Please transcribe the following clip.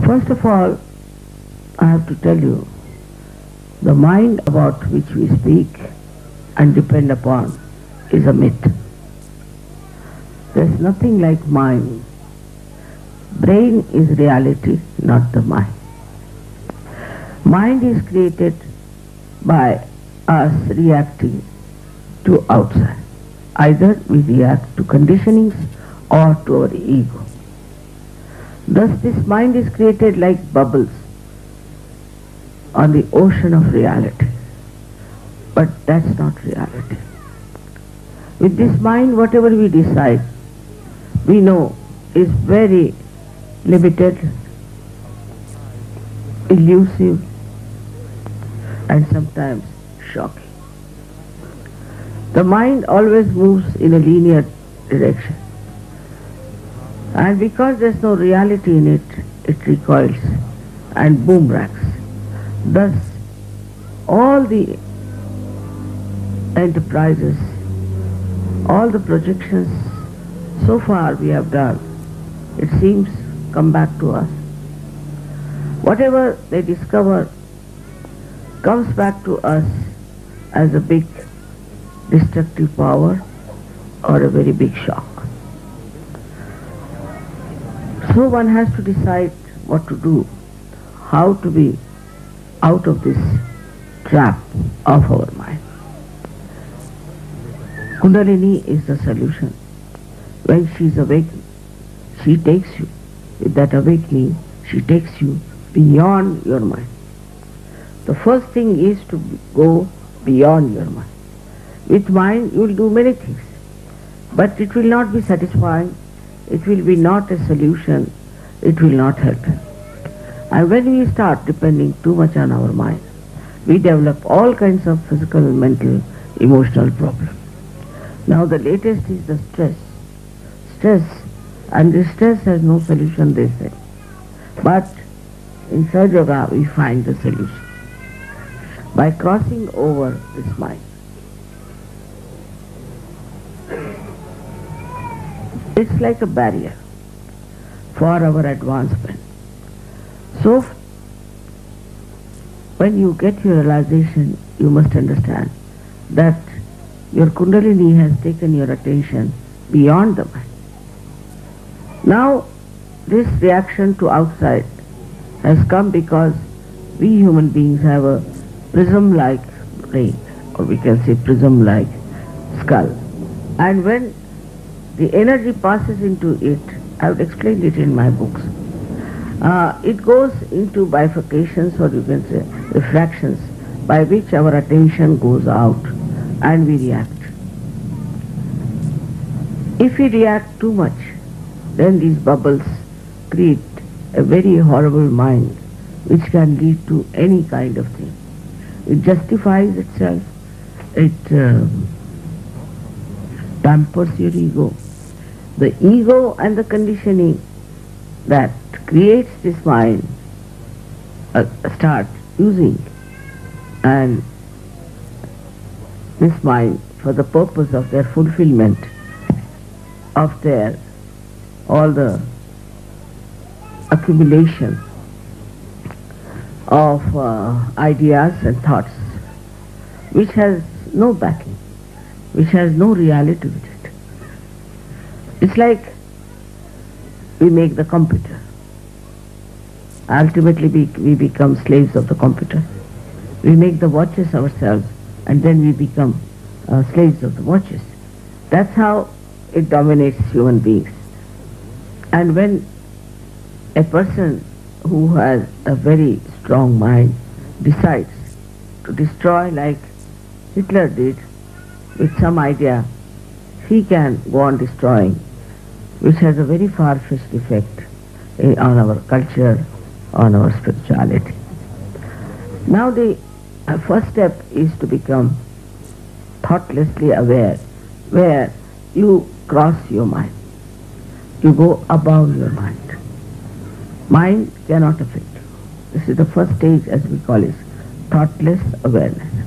First of all, I have to tell you, the mind about which we speak and depend upon is a myth. There is nothing like mind. Brain is reality, not the mind. Mind is created by us reacting to outside. Either we react to conditionings or to our ego. Thus this mind is created like bubbles on the ocean of reality. But that's not reality. With this mind, whatever we decide, we know is very limited, illusive, and sometimes shocking. The mind always moves in a linear direction. And because there's no reality in it, it recoils and boomerangs. Thus, all the enterprises, all the projections so far we have done, it seems come back to us. Whatever they discover comes back to us as a big destructive power or a very big shock. So one has to decide what to do, how to be out of this trap of our mind. Kundalini is the solution. When she is awakened, she takes you. With that awakening, she takes you beyond your mind. The first thing is to go beyond your mind. With mind, you will do many things, but it will not be satisfying. It will be not a solution. It will not help. And when we start depending too much on our mind, we develop all kinds of physical, mental, emotional problems. Now the latest is the stress. And this stress has no solution, they say. But in Sahaja Yoga we find the solution by crossing over this mind. It's like a barrier for our advancement. So when you get your realization, you must understand that your Kundalini has taken your attention beyond the mind. Now this reaction to outside has come because we human beings have a prism-like brain, or we can say prism-like skull. And when the energy passes into it, I have explained it in my books, it goes into bifurcations, or you can say refractions, by which our attention goes out and we react. If we react too much, then these bubbles create a very horrible mind which can lead to any kind of thing. It justifies itself, it pampers your ego. The ego and the conditioning that creates this mind start using and this mind for the purpose of their fulfilment of their all the accumulation of ideas and thoughts which has no backing, which has no reality with it. It's like we make the computer. Ultimately we become slaves of the computer. We make the watches ourselves and then we become slaves of the watches. That's how it dominates human beings. And when a person who has a very strong mind decides to destroy, like Hitler did, with some idea, he can go on destroying, which has a very far-fetched effect on our culture, on our spirituality. Now the first step is to become thoughtlessly aware, where you cross your mind. You go above your mind. Mind cannot affect you. This is the first stage, as we call it, thoughtless awareness.